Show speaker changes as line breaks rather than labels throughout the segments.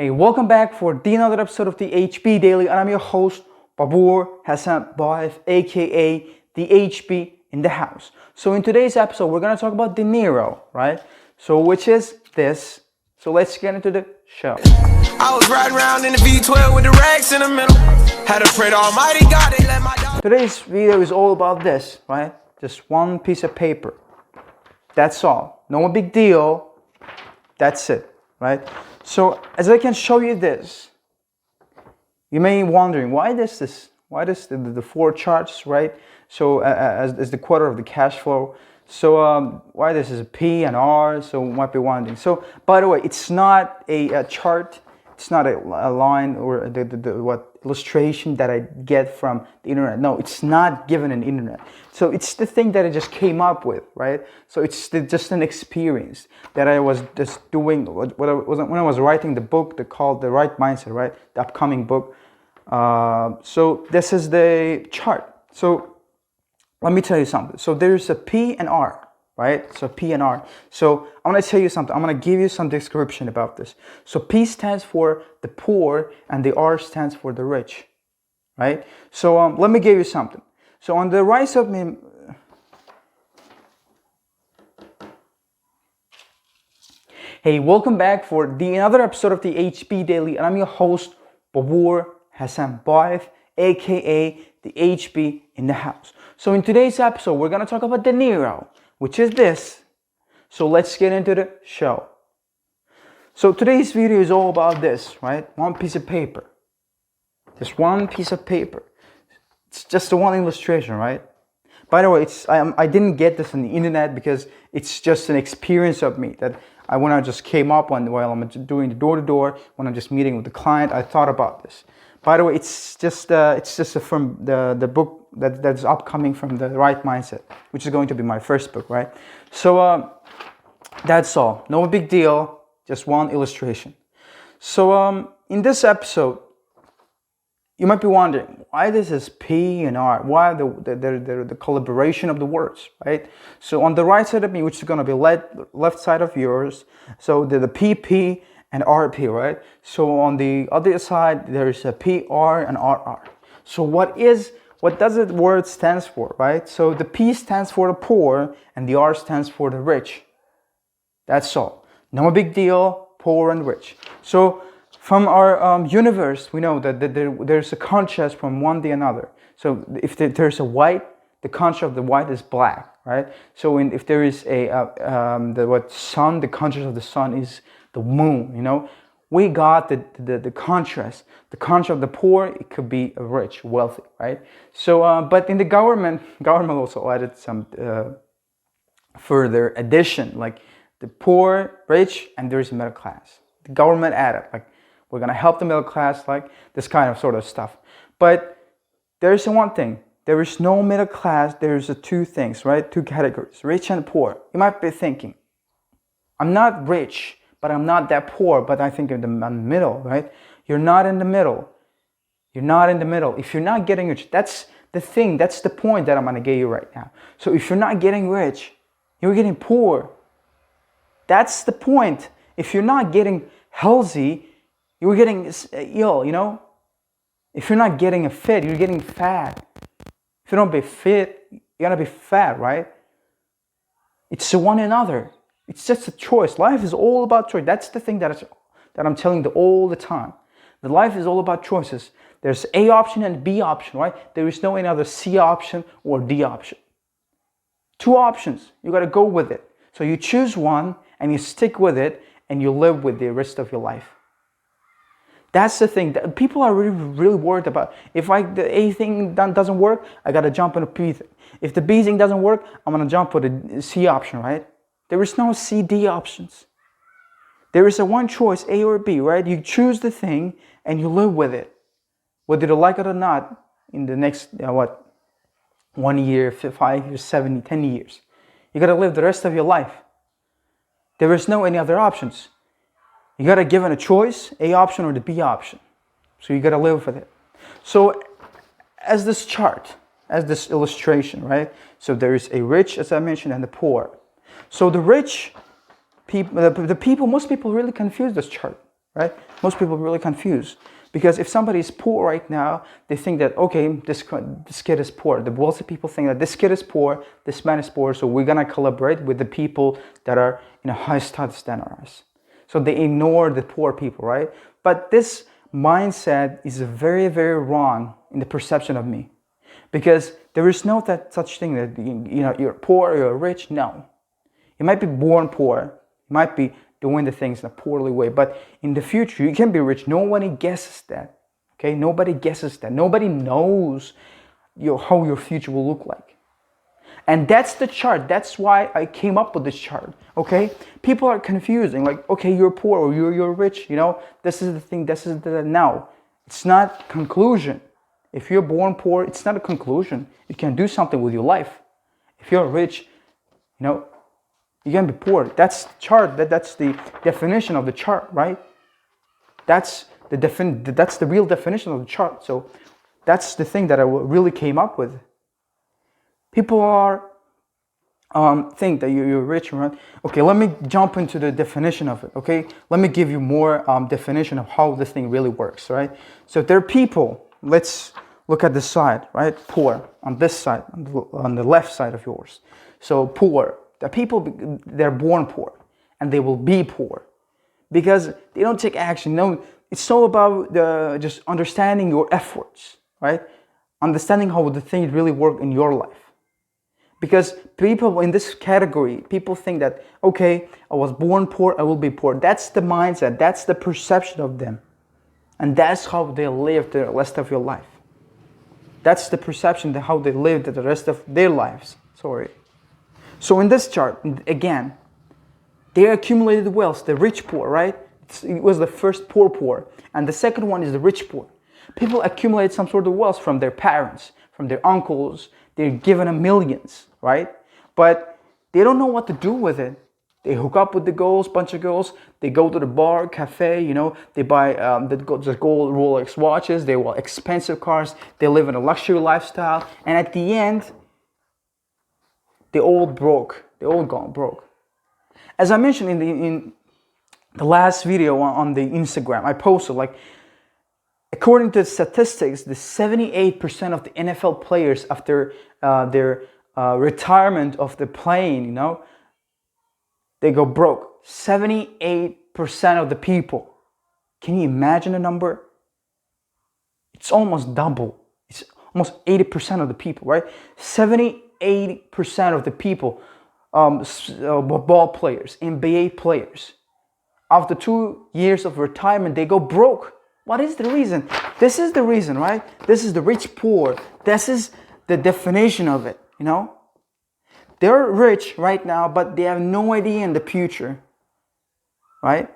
Hey, welcome back for another episode of the HB Daily, and I'm your host, Bobur Khasanboev, aka the HB in the house. So in today's episode, we're gonna talk about De Niro, right? So which is this. So let's get into the show.
I was riding around in the V12 with the racks in the middle. Had to pray to Almighty God, they let my dog.
Today's video is all about this, right? Just one piece of paper. That's all. No big deal. That's it, right? So as I can show you this, you may be wondering why does the four charts, right? So as the quarter of the cash flow. So why this is a P and R? So you might be wondering. So by the way, it's not a chart. It's not a line or the illustration that I get from the internet. No, it's not given in the internet. So it's the thing that I just came up with, right? So it's just an experience that I was just doing when I was writing the book called The Right Mindset, right? The upcoming book. So this is the chart. So let me tell you something. So there's a P and R. Right? So P and R. So I'm going to tell you something. I'm going to give you some description about this. So P stands for the poor and the R stands for the rich. Right? So let me give you something. So on the right side of me, hey, welcome back for another episode of the HB Daily, and I'm your host, Bobur Khasanboev, aka the HB in the house. So in today's episode, we're going to talk about De Niro, which is this. So let's get into the show. So today's video is all about this, right? One piece of paper. Just one piece of paper. It's just a one illustration, right? By the way, I didn't get this on the internet because it's just an experience of me that when I just came up on while I'm doing the door-to-door, when I'm just meeting with the client, I thought about this. By the way, it's just from the book that's upcoming from The Right Mindset, which is going to be my first book, right? So that's all. No big deal. Just one illustration. So in this episode, you might be wondering why this is P and R. Why the collaboration of the words, right? So on the right side of me, which is going to be left side of yours, so the PP and RP, right? So on the other side, there is a PR and RR. So what does the word stands for, right? So the P stands for the poor and the R stands for the rich. That's all. No big deal, poor and rich. So from our universe, we know that there's a contrast from one to another. So if there's a white, the contrast of the white is black, right? So if there is the sun, the contrast of the sun is the moon, you know. We got the contrast. The contrast of the poor, it could be rich, wealthy, right? So, but in the government also added some further addition, like the poor, rich, and there's a middle class. The government added, like, we're gonna help the middle class, like this kind of sort of stuff. But there's one thing. There is no middle class. There's two things, right? Two categories, rich and poor. You might be thinking, I'm not rich, but I'm not that poor, but I think in the middle, right? You're not in the middle. You're not in the middle. If you're not getting rich, that's the thing, that's the point that I'm gonna get you right now. So if you're not getting rich, you're getting poor. That's the point. If you're not getting healthy, you're getting ill, you know? If you're not getting fit, you're getting fat. If you don't be fit, you're gonna be fat, right? It's one another. It's just a choice. Life is all about choice. That's the thing that I'm telling you all the time. The life is all about choices. There's A option and B option, right? There is no any other C option or D option. Two options. You got to go with it. So you choose one and you stick with it and you live with the rest of your life. That's the thing that people are really worried about. If the A thing doesn't work, I got to jump on the B thing. If the B thing doesn't work, I'm going to jump for the C option, right? There is no C, D options. There is a one choice, A or B, right? You choose the thing and you live with it. Whether you like it or not, in the next, 1 year, 5 years, 7, 10 years. You got to live the rest of your life. There is no any other options. You got to give it a choice, A option or the B option. So you got to live with it. So as this chart, as this illustration, right? So there is a rich, as I mentioned, and the poor. So the rich people, most people really confuse this chart, right? Most people are really confused. Because if somebody is poor right now, they think that, okay, this kid is poor. The wealthy people think that this kid is poor, this man is poor, so we're going to collaborate with the people that are in a high status than us. So they ignore the poor people, right? But this mindset is very, very wrong in the perception of me. Because there is no such thing that, you're poor or you're rich. No. You might be born poor. You might be doing the things in a poorly way. But in the future, you can be rich. Nobody guesses that. Okay? Nobody guesses that. Nobody knows how your future will look like. And that's the chart. That's why I came up with this chart. Okay? People are confusing. Like, okay, you're poor or you're rich. This is the thing. This is the... No. It's not conclusion. If you're born poor, it's not a conclusion. You can do something with your life. If you're rich, you can be poor. That's the chart. That's the definition of the chart, right? That's the real definition of the chart. So that's the thing that I really came up with. People are think that you're rich, right? Okay, let me jump into the definition of it. Okay, let me give you more definition of how this thing really works, right? So there are people. Let's look at this side, right? Poor on this side, on the left side of yours. So poor. The people, they're born poor, and they will be poor because they don't take action. No, it's so about just understanding your efforts, right? Understanding how the things really work in your life. Because people in this category, people think that, okay, I was born poor, I will be poor. That's the mindset, that's the perception of them. And that's how they live the rest of your life. That's the perception of how they live the rest of their lives. So in this chart, again, they accumulated wealth, the rich poor, right? It was the first poor, and the second one is the rich poor. People accumulate some sort of wealth from their parents, from their uncles. They're given them millions, right? But they don't know what to do with it. They hook up with the girls, bunch of girls. They go to the bar, cafe, they buy the gold Rolex watches. They want expensive cars. They live in a luxury lifestyle. And at the end, they all broke. They all gone broke. As I mentioned in the last video on the Instagram, I posted, according to statistics, the 78% of the NFL players after their retirement of the playing, they go broke. 78% of the people. Can you imagine the number? It's almost double. It's almost 80% of the people, right? 80% of the people, ball players, NBA players, after 2 years of retirement, they go broke. What is the reason? This is the reason, right? This is the rich poor. This is the definition of it, They're rich right now, but they have no idea in the future, right?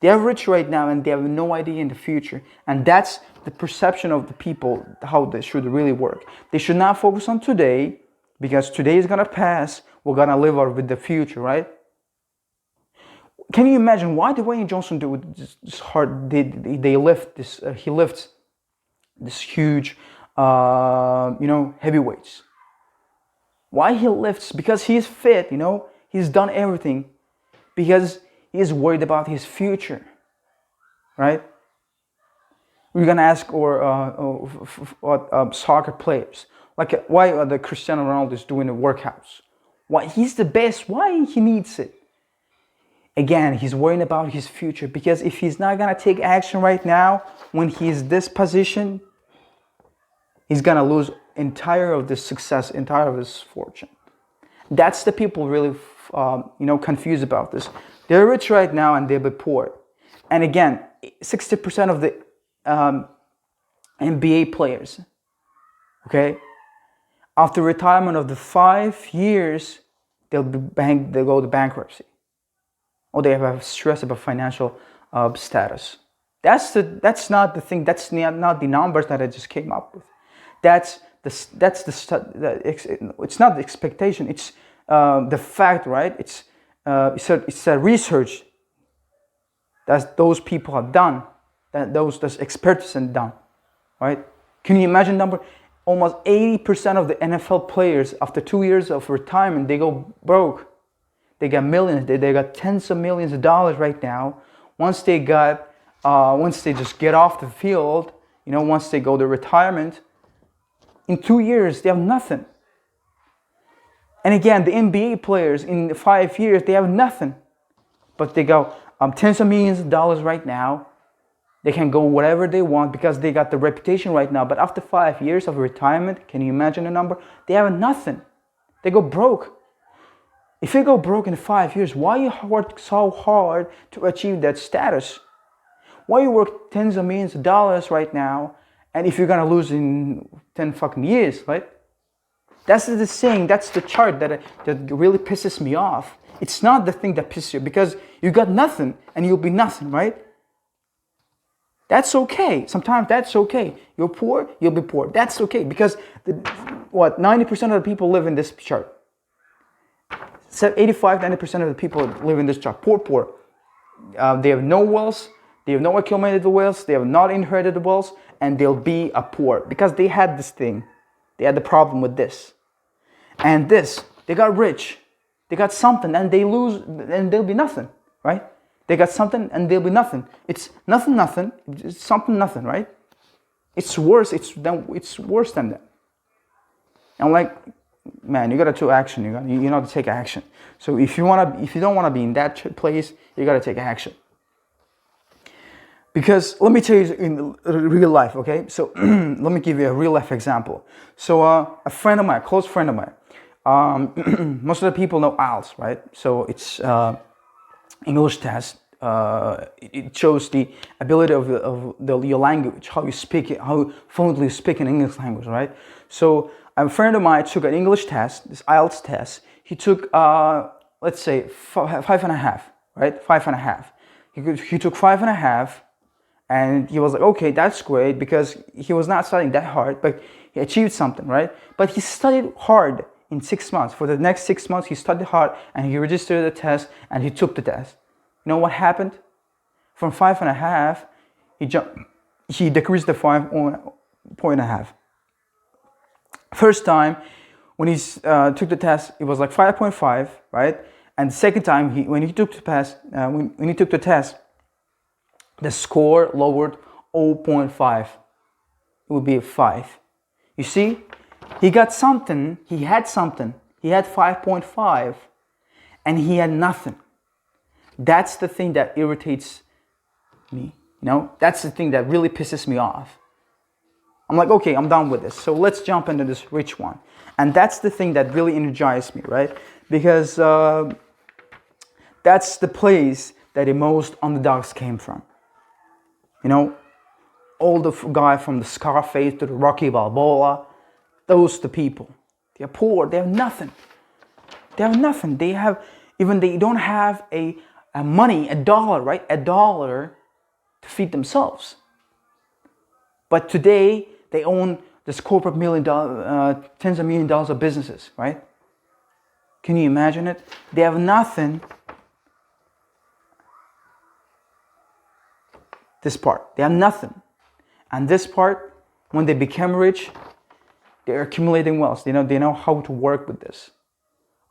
They are rich right now and they have no idea in the future. And that's the perception of the people, how they should really work. They should not focus on today, because today is going to pass. We're going to live with the future, right? Can you imagine why Dwayne Johnson do this hard? They lift this. He lifts this huge, heavyweights. Why he lifts? Because he's fit. He's done everything because he's worried about his future, right? We're gonna ask soccer players, why the Cristiano Ronaldo is doing the workouts? Why he's the best? Why he needs it? Again, he's worrying about his future, because if he's not gonna take action right now, when he's this position, he's gonna lose entire of this success, entire of this fortune. That's the people really, confused about this. They're rich right now and they'll be poor. And again, 60% of the NBA players, okay, after retirement of the 5 years, they'll go to bankruptcy, or they have stress about financial status. That's not the thing. That's not the numbers that I just came up with. It's not the expectation. It's the fact, right? It's a research that those people have done, that those experts have done, right? Can you imagine number? Almost 80% of the NFL players, after 2 years of retirement, they go broke. They got millions. They got tens of millions of dollars right now. Once they got once they just get off the field, once they go to retirement, in 2 years, they have nothing. And again, the NBA players in 5 years, they have nothing. But they go tens of millions of dollars right now. They can go whatever they want because they got the reputation right now. But after 5 years of retirement, can you imagine the number? They have nothing. They go broke. If you go broke in 5 years, why you work so hard to achieve that status? Why you work tens of millions of dollars right now, and if you're gonna lose in 10 fucking years, right? That's the thing, that's the chart that really pisses me off. It's not the thing that pisses you, because you got nothing and you'll be nothing, right? That's okay. Sometimes that's okay. You're poor, you'll be poor. That's okay, because 90% of the people live in this chart. 85-90% of the people live in this chart. Poor. They have no wealth, they have no accumulated wealth, they have not inherited wealth, and they'll be a poor because they had this thing. They had the problem with this. And this, they got rich, they got something, and they lose, and they'll be nothing, right? They got something, and they'll be nothing. It's nothing, it's something, nothing, right? It's worse, it's worse than that. And like, man, you gotta take action. You know to take action. So if you don't wanna be in that place, you gotta take action. Because let me tell you in real life, okay? So let me give you a real life example. So a friend of mine, a close friend of mine, most of the people know IELTS, right? So it's English test. It shows the ability of your language, how you speak it, how fluently you speak in English language, right? So a friend of mine took an English test, this IELTS test. He took, let's say, 5.5, right? 5.5. He took 5.5, and he was like, okay, that's great, because he was not studying that hard, but he achieved something, right? But he studied hard in 6 months. For the next 6 months, he studied hard, and he registered the test, and he took the test. You know what happened? From 5.5, he decreased the 5.5. First time, when he took the test, it was like 5.5, right? And the second time, when he took the test, the score lowered 0.5. It would be a 5. You see, he got something. He had something. He had 5.5, and he had nothing. That's the thing that irritates me. That's the thing that really pisses me off. I'm like, okay, I'm done with this. So let's jump into this rich one. And that's the thing that really energized me, right? Because that's the place that the most underdogs came from. All the guy from the Scarface to the Rocky Balbola, those the people. They're poor, they have nothing. They have nothing. They don't have a money, a dollar, right? A dollar to feed themselves. But today, they own this corporate tens of million dollars of businesses, right? Can you imagine it? They have nothing. This part, they have nothing. And this part, when they become rich, they're accumulating wealth. They know how to work with this.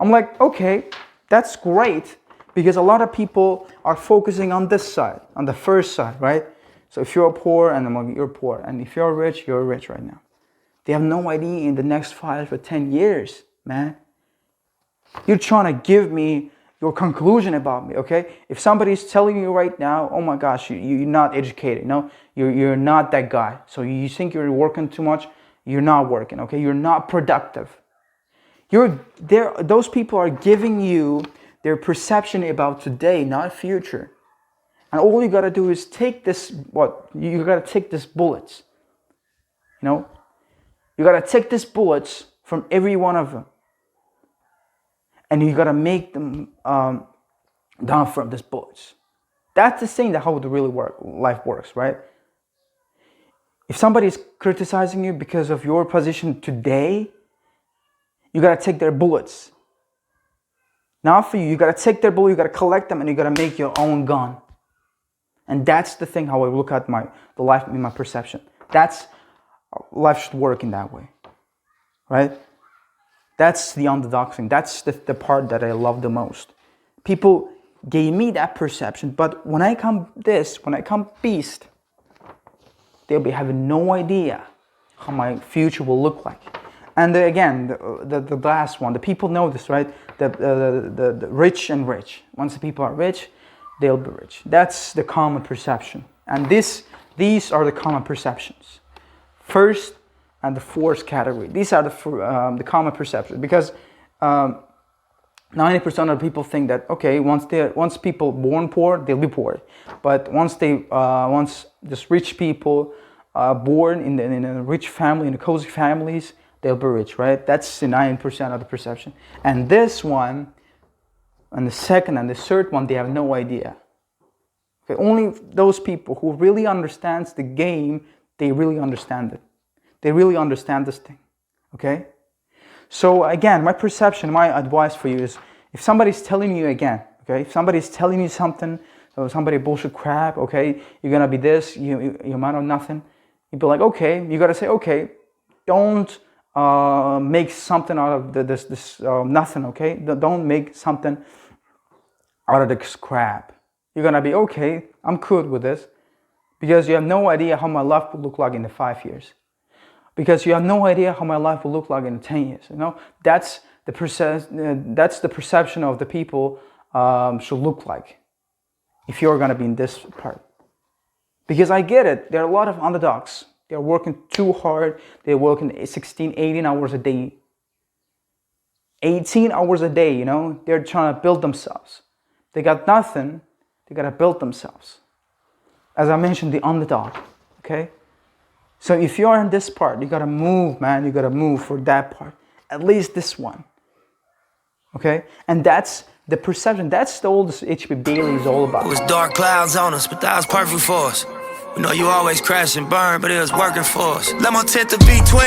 I'm like, okay, that's great, because a lot of people are focusing on this side, on the first side, right? So if you're poor, and I'm like, you're poor. And if you're rich right now. They have no idea in the next 5 or 10 years, man. You're trying to give me your conclusion about me, okay? If somebody's telling you right now, oh my gosh, you're not educated, no? You're not that guy. So you think you're working too much, you're not working, okay? You're not productive. Those people are giving you their perception about today, not future. And all you gotta do is take this, you gotta take these bullets. You gotta take these bullets from every one of them. And you gotta make them down from these bullets. That's the thing that how the really life works, right? If somebody's criticizing you because of your position today, you gotta take their bullets. Now for you gotta take their bullets, you gotta collect them, and you gotta make your own gun. And that's the thing how I look at the life in my perception. Life should work in that way, right? That's the underdog thing. That's the part that I love the most. People gave me that perception. But when I come beast, they'll be having no idea how my future will look like. And again, the last one, the people know this, right? The rich and rich. Once the people are rich, they'll be rich. That's the common perception. And these are the common perceptions. First and the fourth category. These are the common perceptions, because 90% of people think that, okay, once people born poor, they'll be poor. But once just rich people born in a rich family, in a cozy families, they'll be rich, right? That's the 9% of the perception. And this one, and the second and the third one, they have no idea. Okay, only those people who really understands the game, they really understand it. They really understand this thing, okay? So again, my perception, my advice for you is, if somebody's telling you again, okay, if somebody's telling you something, or somebody bullshit crap, okay, you're gonna be this, you might know nothing, you'd be like, okay, you gotta say, okay, don't make something out of this nothing, okay? Don't make something out of this crap. You're gonna be, okay, I'm good with this, because you have no idea how my life will look like in the 5 years. Because you have no idea how my life will look like in 10 years. You know, that's the perception of the people should look like, if you're gonna be in this part. Because I get it, there are a lot of underdogs. They're working too hard. They're working 16, 18 hours a day. 18 hours a day, you know, they're trying to build themselves. They got nothing, they gotta build themselves. As I mentioned, the underdog, okay? So if you're in this part, you gotta move, man. You gotta move for that part. At least this one. Okay? And that's the perception. That's the oldest H.P. Bailey is all about.
It was dark clouds on us, but that was perfect for us. We know you always crash and burn, but it was working for us. Let my tent to be 12.